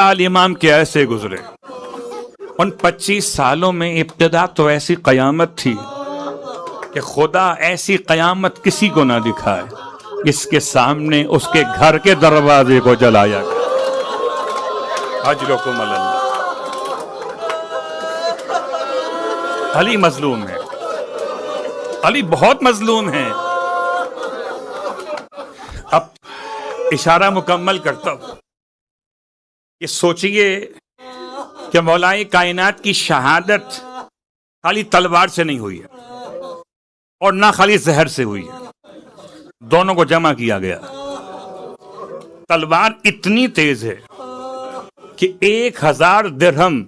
سال امام کے ایسے گزرے، ان 25 سالوں میں ابتدا تو ایسی قیامت تھی کہ خدا ایسی قیامت کسی کو نہ دکھائے جس کے سامنے اس کے گھر کے دروازے کو جلایا گیا۔ اجرکم اللہ۔ علی مظلوم ہے، علی بہت مظلوم ہے۔ اب اشارہ مکمل کرتا ہوں کہ سوچئے کہ مولائے کائنات کی شہادت خالی تلوار سے نہیں ہوئی ہے اور نہ خالی زہر سے ہوئی ہے، دونوں کو جمع کیا گیا۔ تلوار اتنی تیز ہے کہ 1000 درہم،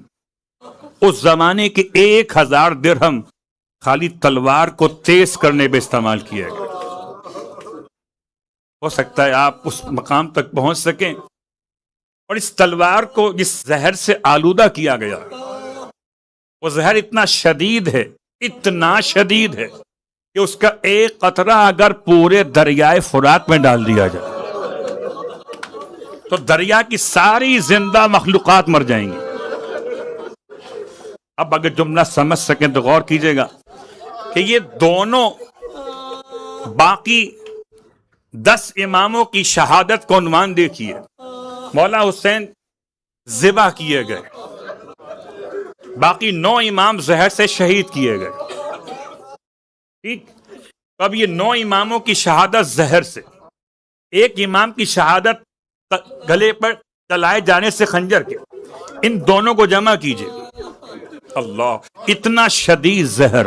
اس زمانے کے 1000 درہم خالی تلوار کو تیز کرنے پہ استعمال کیا گیا۔ ہو سکتا ہے آپ اس مقام تک پہنچ سکیں، اور اس تلوار کو جس زہر سے آلودہ کیا گیا، وہ زہر اتنا شدید ہے، اتنا شدید ہے کہ اس کا ایک قطرہ اگر پورے دریائے فرات میں ڈال دیا جائے تو دریا کی ساری زندہ مخلوقات مر جائیں گی۔ اب اگر جملہ سمجھ سکیں تو غور کیجئے گا کہ یہ دونوں باقی 10 اماموں کی شہادت کو عنوان دیکھیے۔ مولا حسین ذبح کیے گئے، باقی 9 امام زہر سے شہید کیے گئے، ٹھیک؟ اب یہ 9 اماموں کی شہادت زہر سے، ایک امام کی شہادت گلے پر چلائے جانے سے خنجر کے، ان دونوں کو جمع کیجئے، اللہ، اتنا شدید زہر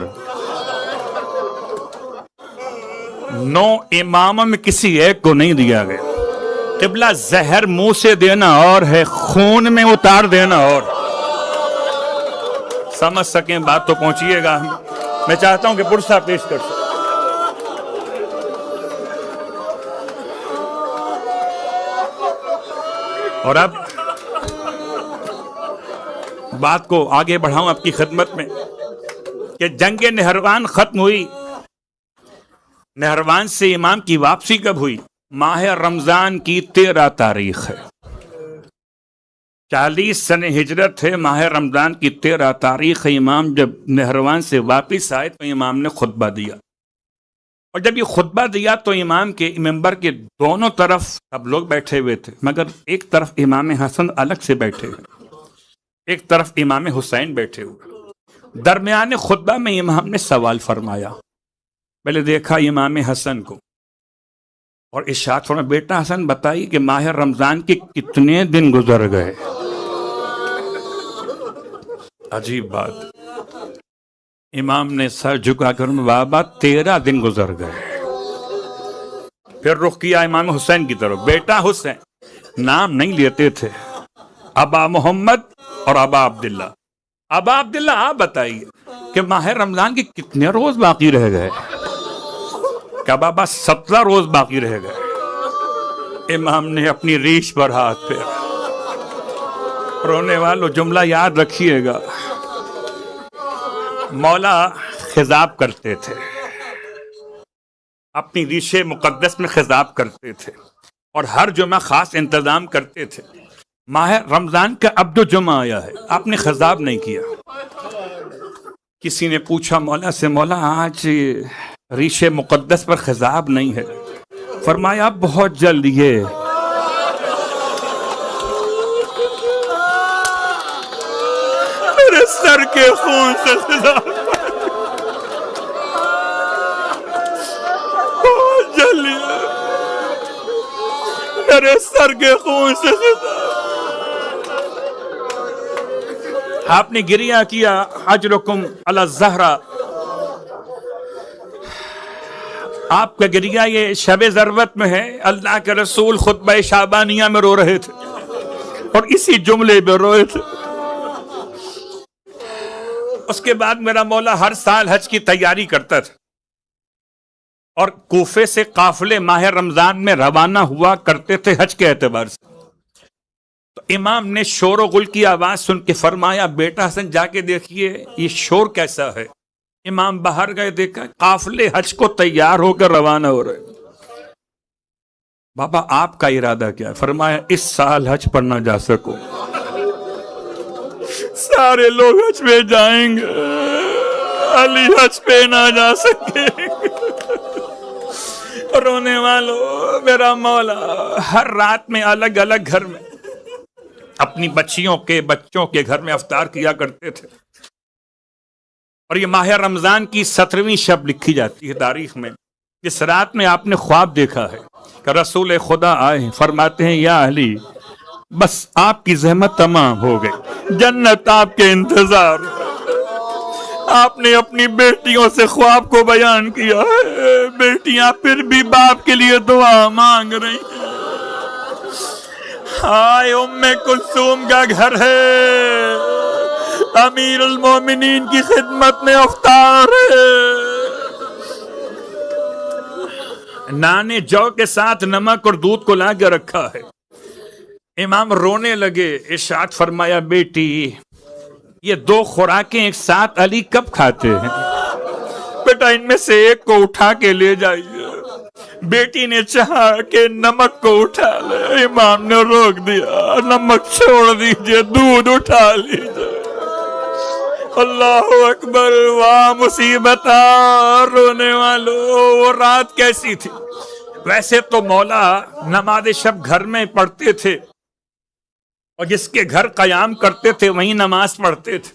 9 اماموں میں کسی ایک کو نہیں دیا گیا۔ قبلہ، زہر منہ سے دینا اور ہے، خون میں اتار دینا اور۔ سمجھ سکیں بات تو پہنچیے گا۔ میں چاہتا ہوں کہ پرسہ پیش کر سکیں۔ اور اب بات کو آگے بڑھاؤں آپ کی خدمت میں کہ جنگ نہروان ختم ہوئی۔ نہروان سے امام کی واپسی کب ہوئی؟ ماہ رمضان کی 13 تاریخ ہے، 40 سنہ ہجرت ہے، ماہ رمضان کی 13 تاریخ ہے۔ امام جب نہروان سے واپس آئے تو امام نے خطبہ دیا، اور جب یہ خطبہ دیا تو امام کے ممبر کے دونوں طرف سب لوگ بیٹھے ہوئے تھے، مگر ایک طرف امام حسن الگ سے بیٹھے ہوئے، ایک طرف امام حسین بیٹھے ہوئے۔ درمیان خطبہ میں امام نے سوال فرمایا۔ پہلے دیکھا امام حسن کو اور ارشاد فرمایا، بیٹا حسن بتائیے کہ ماہ رمضان کے کتنے دن گزر گئے؟ عجیب بات، امام نے سر جھکا کر بابا 13 دن گزر گئے۔ پھر رخ کیا امام حسین کی طرف، بیٹا حسین، نام نہیں لیتے تھے، ابا محمد اور ابا عبداللہ۔ ابا عبداللہ آپ بتائیے کہ ماہ رمضان کے کتنے روز باقی رہ گئے؟ کہ بابا 17 روز باقی رہ گئے۔ امام نے اپنی ریش پر ہاتھ پھیرا۔ رونے والوں جملہ یاد رکھیے گا، مولا خطاب کرتے تھے، اپنی ریش مقدس میں خطاب کرتے تھے، اور ہر جمعہ خاص انتظام کرتے تھے۔ ماہ رمضان کا اب جو جمعہ آیا ہے، آپ نے خطاب نہیں کیا۔ کسی نے پوچھا مولا سے، مولا آج ریش مقدس پر خطاب نہیں ہے؟ فرمایا بہت جلد یہ میرے سر کے خون سے خطاب، بہت جلد میرے سر کے خون سے خطاب۔ آپ نے گریہ کیا، اجرکم علی الزہرا۔ آپ کا گریہ یہ شب ضرورت میں ہے، اللہ کے رسول خطبہ شعبانیہ میں رو رہے تھے اور اسی جملے پہ روئے تھے۔ اس کے بعد میرا مولا ہر سال حج کی تیاری کرتا تھا، اور کوفے سے قافلے ماہ رمضان میں روانہ ہوا کرتے تھے حج کے اعتبار سے۔ تو امام نے شور و غل کی آواز سن کے فرمایا، بیٹا حسن جا کے دیکھیے یہ شور کیسا ہے۔ امام باہر گئے، دیکھا قافلے حج کو تیار ہو کر روانہ ہو رہے۔ بابا آپ کا ارادہ کیا ہے؟ فرمایا اس سال حج پر نہ جا سکو، سارے لوگ حج پہ جائیں گے، علی حج پہ نہ جا سکے۔ رونے والوں، میرا مولا ہر رات میں الگ الگ گھر میں اپنی بچیوں کے بچوں کے گھر میں افطار کیا کرتے تھے، اور یہ ماہ رمضان کی 17ویں شب لکھی جاتی ہے تاریخ میں۔ اس رات میں آپ نے خواب دیکھا ہے کہ رسول خدا آئے، فرماتے ہیں یا علی بس آپ کی زحمت تمام ہو گئی، جنت آپ کے انتظار۔ آپ نے اپنی بیٹیوں سے خواب کو بیان کیا ہے، بیٹیاں پھر بھی باپ کے لیے دعا مانگ رہی ہیں۔ ہائے ام کلثوم کا گھر ہے، امیر المومنین کی خدمت میں افطار ہے، نانے جو کے ساتھ نمک اور دودھ کو لا کے رکھا ہے۔ امام رونے لگے، ارشاد فرمایا بیٹی یہ 2 خوراکیں ایک ساتھ علی کب کھاتے ہیں؟ بیٹا ان میں سے ایک کو اٹھا کے لے جائیے۔ بیٹی نے چاہا کہ نمک کو اٹھا لے، امام نے روک دیا، نمک چھوڑ دیجئے، دودھ اٹھا لیجئے۔ اللہ اکبر، واہ مصیبت، رونے والوں وہ رات کیسی تھی۔ ویسے تو مولا نماز شب گھر میں پڑھتے تھے، اور جس کے گھر قیام کرتے تھے وہیں نماز پڑھتے تھے۔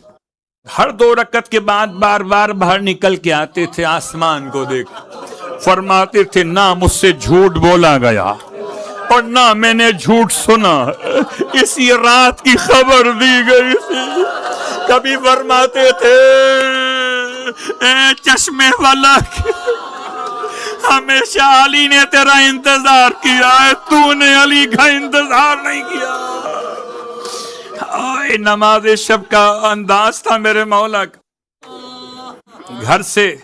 ہر 2 رکعت کے بعد بار بار باہر نکل کے آتے تھے، آسمان کو دیکھ فرماتے تھے نہ مجھ سے جھوٹ بولا گیا اور نہ میں نے جھوٹ سنا، اسی رات کی خبر دی گئی تھی۔ کبھی فرماتے تھے اے چشمے والا ہمیشہ علی نے تیرا انتظار کیا ہے، تو نے علی کا انتظار نہیں کیا۔ آئے نماز شب کا انداز تھا میرے مولا کا۔ گھر سے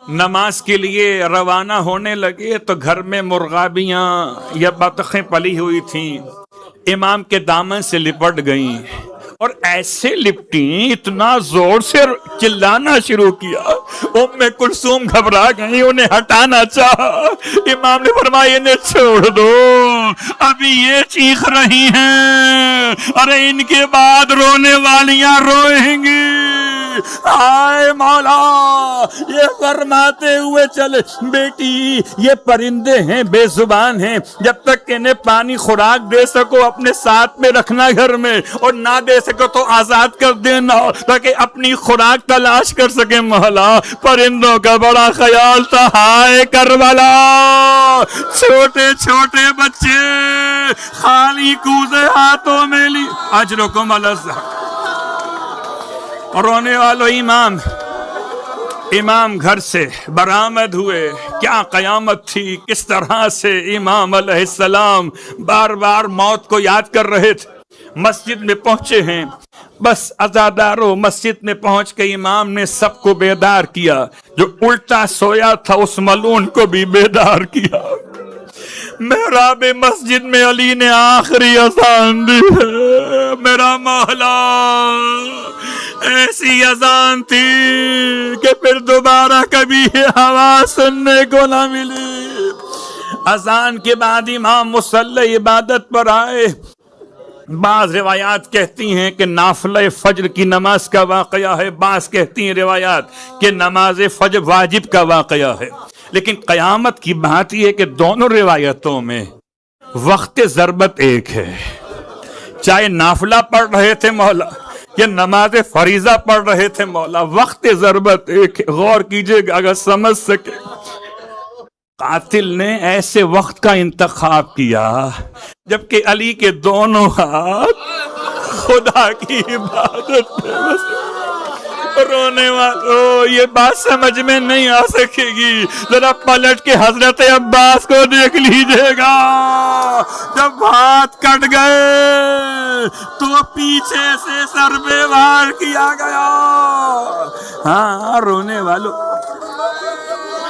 نماز کے لیے روانہ ہونے لگے تو گھر میں مرغابیاں یا بطخیں پلی ہوئی تھیں، امام کے دامن سے لپٹ گئیں اور ایسے لپٹیں، اتنا زور سے چلانا شروع کیا، ام کلثوم گھبرا گئی، انہیں ہٹانا چاہا۔ امام نے فرمایا انہیں چھوڑ دو، ابھی یہ چیخ رہی ہیں، ارے ان کے بعد رونے والیاں روئیں گی۔ آئے مولا، یہ فرماتے ہوئے چلے بیٹی یہ پرندے ہیں، بے زبان ہیں، جب تک انہیں پانی خوراک دے سکو اپنے ساتھ میں رکھنا گھر میں، اور نہ دے سکو تو آزاد کر دینا تاکہ اپنی خوراک تلاش کر سکے۔ مولا پرندوں کا بڑا خیال تھا۔ ہائے کربلا، چھوٹے چھوٹے بچے خالی کوزے ہاتھوں میں لی، اجرکم الازہر۔ رونے والوں، امام گھر سے برآمد ہوئے، کیا قیامت تھی، کس طرح سے امام علیہ السلام بار بار موت کو یاد کر رہے تھے۔ مسجد میں پہنچے ہیں، بس عزادارو مسجد میں پہنچ کے امام نے سب کو بیدار کیا، جو الٹا سویا تھا اس ملعون کو بھی بیدار کیا۔ محراب مسجد میں علی نے آخری اذان دی ہے، میرا مولا ایسی اذان تھی کہ پھر دوبارہ کبھی یہ آواز سننے کو نہ ملی۔ اذان کے بعد امام مصلی عبادت پر آئے۔ بعض روایات کہتی ہیں کہ نافلہ فجر کی نماز کا واقعہ ہے، بعض کہتی ہیں روایات کہ نماز فجر واجب کا واقعہ ہے، لیکن قیامت کی بات یہ ہے کہ دونوں روایتوں میں وقت ضربت ایک ہے۔ چاہے نافلہ پڑھ رہے تھے مولا یا نماز فریضہ پڑھ رہے تھے مولا، وقت ضربت ایک ہے۔ غور کیجئے گا اگر سمجھ سکے۔ قاتل نے ایسے وقت کا انتخاب کیا جبکہ علی کے دونوں ہاتھ خدا کی عبادت میں بس۔ رونے والوں، یہ بات سمجھ میں نہیں آ سکے گی، ذرا پلٹ کے حضرت عباس کو دیکھ لیجئے گا۔ جب ہاتھ کٹ گئے تو پیچھے سے سر پہ وار کیا گیا۔ ہاں رونے والوں،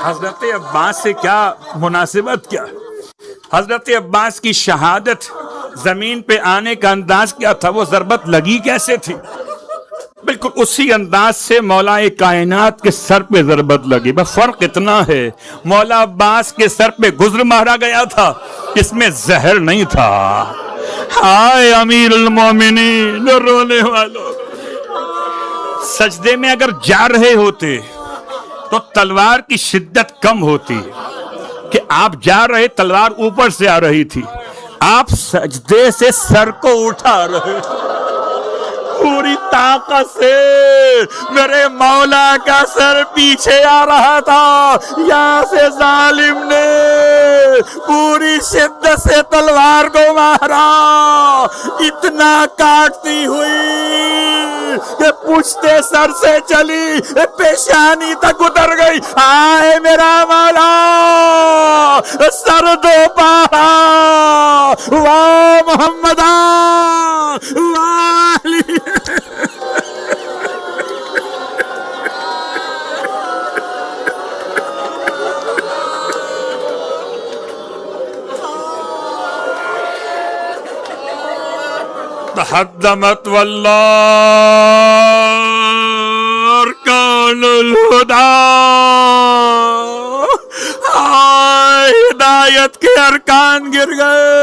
حضرت عباس سے کیا مناسبت، کیا حضرت عباس کی شہادت، زمین پہ آنے کا انداز کیا تھا، وہ ضربت لگی کیسے تھی؟ بالکل اسی انداز سے مولا کائنات کے سر پہ ضربت لگی، بس فرق اتنا ہے مولا عباس کے سر پہ گزر مارا گیا تھا، اس میں زہر نہیں تھا۔ ہائے امیر المومنین، رونے والوں، سجدے میں اگر جا رہے ہوتے تو تلوار کی شدت کم ہوتی کہ آپ جا رہے تلوار اوپر سے آ رہی تھی، آپ سجدے سے سر کو اٹھا رہے پوری طاقت سے، میرے مولا کا سر پیچھے آ رہا تھا، یہاں سے ظالم نے پوری شدت سے تلوار کو مارا، اتنا کاٹتی ہوئی کہ پشتے سر سے چلی پیشانی تک اتر گئی۔ آئے میرا مولا سر دو پارا، واہ محمد واہ علی۔ تحدمت واللہ ارکان الہدا، ہدایت کے ارکان گر گئے،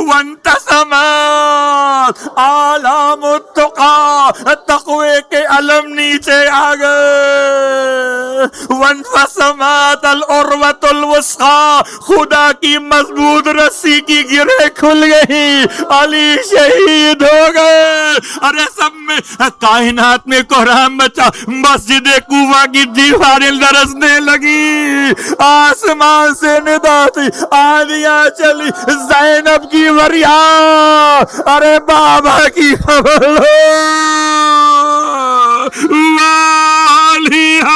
وانتسمت آلام التقا، تقوی کے علم نیچے آ گئے، وانفسمت العروۃ الوثقی، خدا کی مضبوط رسی کی گرہ کھل گئی، علی شہید ہو گئے۔ ارے سب میں کائنات میں قرآن بچا، مسجد کوفہ کی دیواریں لرزنے لگی، آسمان سے ندا تھی، آندیاں چلی، زینب کی فریاد، ارے بابا کی خبر لو، والیہ۔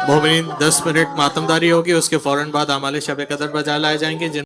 مومنین 10 منٹ ماتمداری ہوگی، اس کے فوراً بعد اعمال شب قدر بجا لائے جائیں گے۔